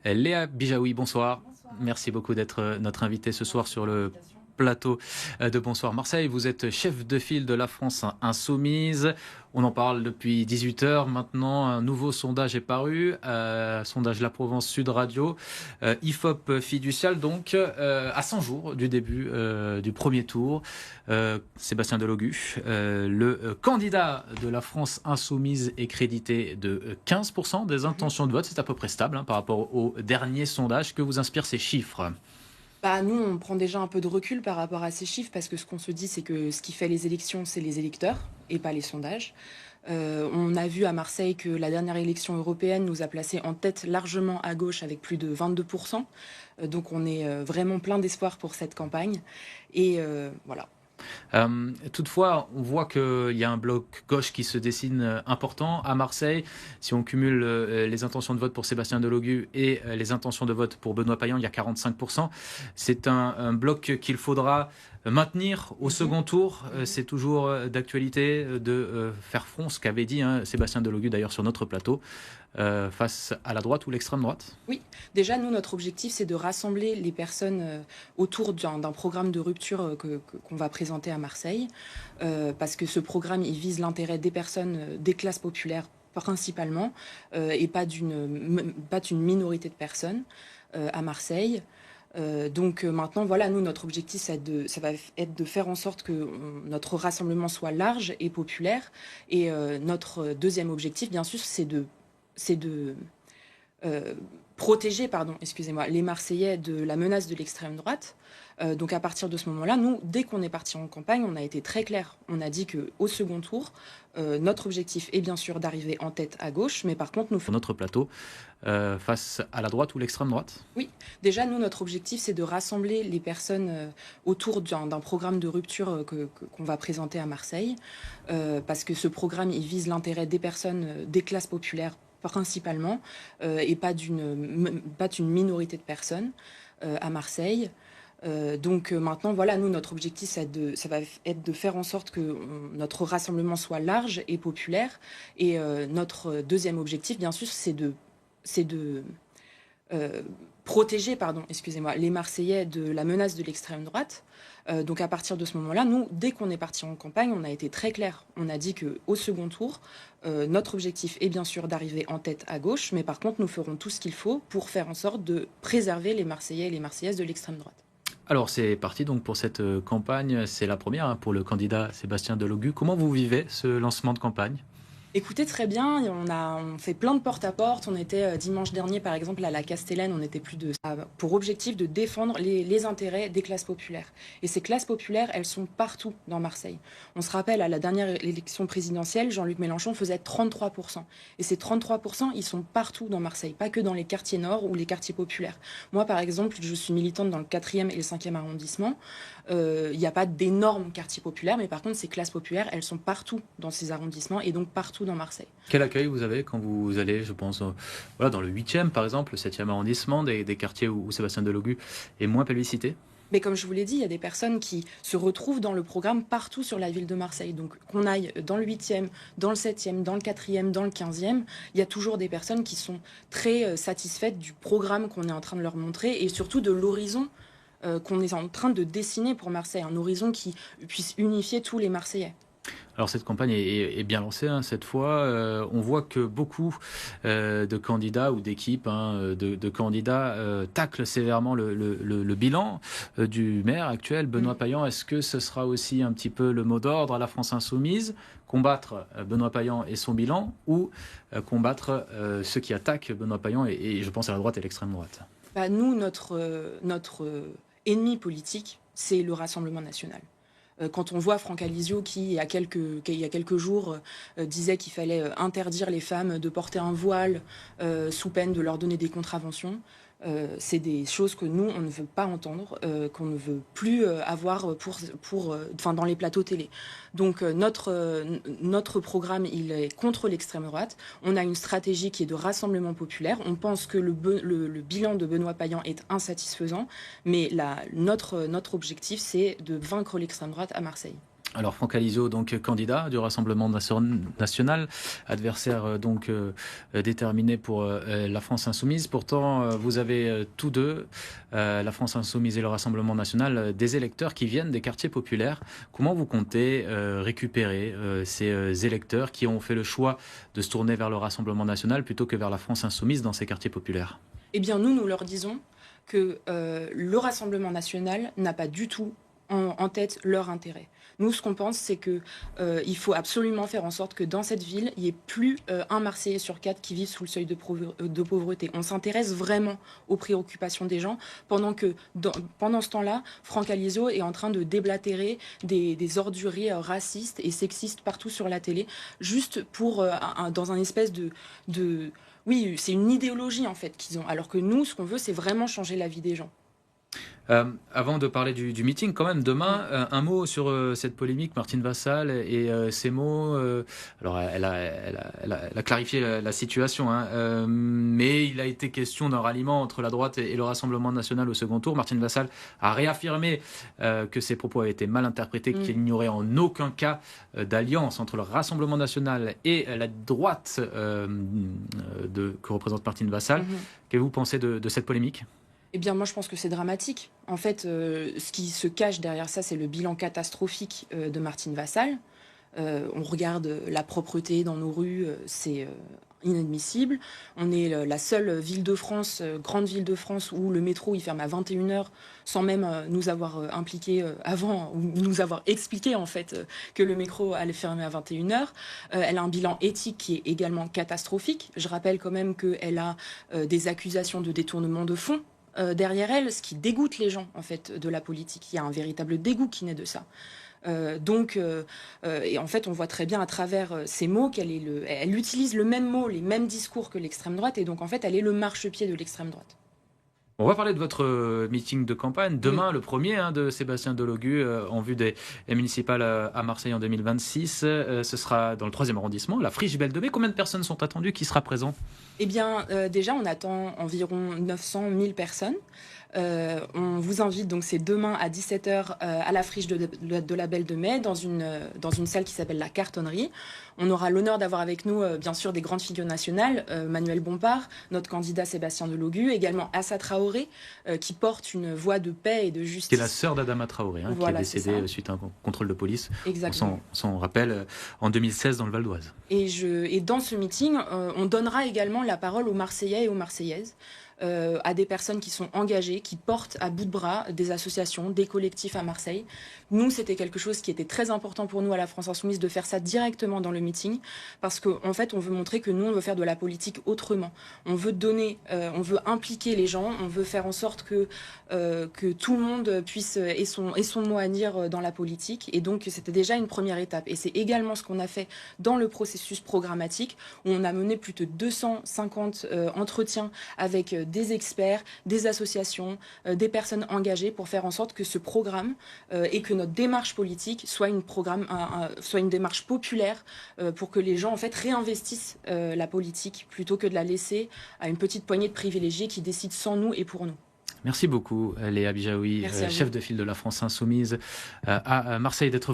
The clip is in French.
Léa Bijaoui, bonsoir. Merci beaucoup d'être notre invitée ce soir sur le plateau de Bonsoir Marseille. Vous êtes chef de file de la France Insoumise. On en parle depuis 18 heures maintenant. Un nouveau sondage est paru, sondage La Provence Sud Radio, IFOP fiducial, donc à 100 jours du début du premier tour. Sébastien Delogu, le candidat de la France Insoumise, est crédité de 15% des intentions de vote. C'est à peu près stable par rapport au dernier sondage. Que vous inspirent ces chiffres ? Nous, on prend déjà un peu de recul par rapport à ces chiffres parce que ce qu'on se dit, c'est que ce qui fait les élections, c'est les électeurs et pas les sondages. On a vu à Marseille que la dernière élection européenne nous a placés en tête largement à gauche avec plus de 22%. Donc on est vraiment plein d'espoir pour cette campagne. Et voilà. Toutefois, on voit qu'il y a un bloc gauche qui se dessine important à Marseille. Si on cumule les intentions de vote pour Sébastien Delogu et les intentions de vote pour Benoît Payan, il y a 45%. C'est un bloc qu'il faudra maintenir au second tour. C'est toujours d'actualité de faire front, ce qu'avait dit Sébastien Delogu d'ailleurs sur notre plateau, face à la droite ou l'extrême droite. Oui, déjà, nous, notre objectif, c'est de rassembler les personnes autour d'un programme de rupture qu'on va présenter à Marseille, parce que ce programme, il vise l'intérêt des personnes des classes populaires principalement, et pas d'une minorité de personnes à Marseille. Donc maintenant, voilà, nous, notre objectif, ça va être de faire en sorte que notre rassemblement soit large et populaire. Et notre deuxième objectif, bien sûr, c'est de protéger, excusez-moi, les Marseillais de la menace de l'extrême droite. Donc à partir de ce moment-là, nous, dès qu'on est parti en campagne, on a été très clair. On a dit qu'au second tour, notre objectif est bien sûr d'arriver en tête à gauche, mais par contre, nous Sur notre plateau, face à la droite ou l'extrême droite. Oui, déjà, nous, notre objectif, c'est de rassembler les personnes autour d'un programme de rupture qu'on va présenter à Marseille, parce que ce programme, il vise l'intérêt des personnes des classes populaires principalement, et pas d'une minorité de personnes à Marseille. Donc maintenant, voilà, nous, notre objectif, ça va être de faire en sorte que notre rassemblement soit large et populaire. Et notre deuxième objectif, bien sûr, c'est de protéger, excusez-moi, les Marseillais de la menace de l'extrême droite. Donc à partir de ce moment-là, nous, dès qu'on est parti en campagne, on a été très clair. On a dit qu'au second tour, notre objectif est bien sûr d'arriver en tête à gauche, mais par contre, nous ferons tout ce qu'il faut pour faire en sorte de préserver les Marseillais et les Marseillaises de l'extrême droite. Alors c'est parti donc pour cette campagne, c'est la première pour le candidat Sébastien Delogu. Comment vous vivez ce lancement de campagne ? Écoutez, très bien, on fait plein de porte-à-porte. On était dimanche dernier, par exemple, à la Castellane, on était plus de... pour objectif de défendre les intérêts des classes populaires. Et ces classes populaires, elles sont partout dans Marseille. On se rappelle, à la dernière élection présidentielle, Jean-Luc Mélenchon faisait 33%. Et ces 33%, ils sont partout dans Marseille, pas que dans les quartiers nord ou les quartiers populaires. Moi, par exemple, je suis militante dans le 4e et le 5e arrondissement. Il n'y a pas d'énormes quartiers populaires, mais par contre, ces classes populaires, elles sont partout dans ces arrondissements et donc partout dans Marseille. Quel accueil vous avez quand vous allez, je pense, dans le 8e par exemple, le 7e arrondissement, des quartiers où Sébastien Delogu est moins plébiscité ? Mais comme je vous l'ai dit, il y a des personnes qui se retrouvent dans le programme partout sur la ville de Marseille. Donc qu'on aille dans le 8e, dans le 7e, dans le 4e, dans le 15e, il y a toujours des personnes qui sont très satisfaites du programme qu'on est en train de leur montrer et surtout de l'horizon qu'on est en train de dessiner pour Marseille. Un horizon qui puisse unifier tous les Marseillais. Alors cette campagne est bien lancée cette fois. On voit que beaucoup de candidats ou d'équipes de candidats taclent sévèrement le bilan du maire actuel, Benoît Payan. Est-ce que ce sera aussi un petit peu le mot d'ordre à la France Insoumise, combattre Benoît Payan et son bilan, ou combattre ceux qui attaquent Benoît Payan et je pense à la droite et l'extrême droite ? Nous, notre ennemi politique, c'est le Rassemblement national. Quand on voit Franck Alizio qui, il y a quelques jours, disait qu'il fallait interdire les femmes de porter un voile sous peine de leur donner des contraventions, c'est des choses que nous, on ne veut pas entendre, qu'on ne veut plus avoir dans les plateaux télé. Donc notre programme, il est contre l'extrême droite. On a une stratégie qui est de rassemblement populaire. On pense que le bilan de Benoît Payan est insatisfaisant, mais notre objectif, c'est de vaincre l'extrême droite à Marseille. Alors Franck Alizot, donc candidat du Rassemblement national, adversaire déterminé pour la France insoumise. Pourtant, vous avez tous deux, la France insoumise et le Rassemblement national, des électeurs qui viennent des quartiers populaires. Comment vous comptez récupérer ces électeurs qui ont fait le choix de se tourner vers le Rassemblement national plutôt que vers la France insoumise dans ces quartiers populaires? Eh bien, nous leur disons que le Rassemblement national n'a pas du tout en tête leur intérêt. Nous, ce qu'on pense, c'est qu'il faut absolument faire en sorte que dans cette ville, il n'y ait plus un Marseillais sur 4 qui vit sous le seuil de pauvreté. On s'intéresse vraiment aux préoccupations des gens, pendant que, pendant ce temps-là, Franck Alizot est en train de déblatérer des orduries racistes et sexistes partout sur la télé, juste pour, dans un espèce de... Oui, c'est une idéologie en fait qu'ils ont, alors que nous, ce qu'on veut, c'est vraiment changer la vie des gens. Avant de parler du meeting, quand même, demain, un mot sur cette polémique, Martine Vassal et ces mots. Alors, elle a clarifié la situation, hein, mais il a été question d'un ralliement entre la droite et le Rassemblement national au second tour. Martine Vassal a réaffirmé que ses propos avaient été mal interprétés, qu'il n'y aurait en aucun cas d'alliance entre le Rassemblement national et la droite que représente Martine Vassal. Qu'est-ce que vous pensez de cette polémique ? Eh bien, moi, je pense que c'est dramatique. En fait, ce qui se cache derrière ça, c'est le bilan catastrophique de Martine Vassal. On regarde la propreté dans nos rues, c'est inadmissible. On est la seule ville de France, grande ville de France, où le métro il ferme à 21h, sans même nous avoir impliqué avant, ou nous avoir expliqué en fait que le métro allait fermer à 21h. Elle a un bilan éthique qui est également catastrophique. Je rappelle quand même qu'elle a des accusations de détournement de fonds derrière elle, ce qui dégoûte les gens en fait de la politique. Il y a un véritable dégoût qui naît de ça. Et en fait, on voit très bien à travers ces mots elle utilise le même mot, les mêmes discours que l'extrême droite, et donc en fait, elle est le marchepied de l'extrême droite. On va parler de votre meeting de campagne. Demain, le premier de Sébastien Delogu en vue des municipales à Marseille en 2026. Ce sera dans le 3e arrondissement, la Friche Belle de Mai. Combien de personnes sont attendues? Qui sera présent? Eh bien, déjà, on attend environ 900 000 personnes. On vous invite, donc c'est demain à 17h à la Friche de la Belle de Mai, dans une salle qui s'appelle la Cartonnerie. On aura l'honneur d'avoir avec nous, bien sûr, des grandes figures nationales, Manuel Bompard, notre candidat Sébastien Delogu, également Assa Traoré, qui porte une voix de paix et de justice. Qui est la sœur d'Adama Traoré, voilà, qui est décédée suite à un contrôle de police. Exactement. On s'en rappelle, en 2016 dans le Val d'Oise. Et dans ce meeting, on donnera également la parole aux Marseillais et aux Marseillaises, à des personnes qui sont engagées, qui portent à bout de bras des associations, des collectifs à Marseille. Nous, c'était quelque chose qui était très important pour nous à la France Insoumise de faire ça directement dans le meeting, parce qu'en fait, on veut montrer que nous, on veut faire de la politique autrement. On veut donner, on veut impliquer les gens, on veut faire en sorte que tout le monde puisse ait son mot à dire dans la politique. Et donc, c'était déjà une première étape. Et c'est également ce qu'on a fait dans le processus programmatique, où on a mené plus de 250 entretiens avec des experts, des associations, des personnes engagées pour faire en sorte que ce programme et que notre démarche politique soit une démarche populaire pour que les gens en fait réinvestissent la politique plutôt que de la laisser à une petite poignée de privilégiés qui décident sans nous et pour nous. Merci beaucoup Léa Bijaoui, chef de file de la France Insoumise à Marseille, d'être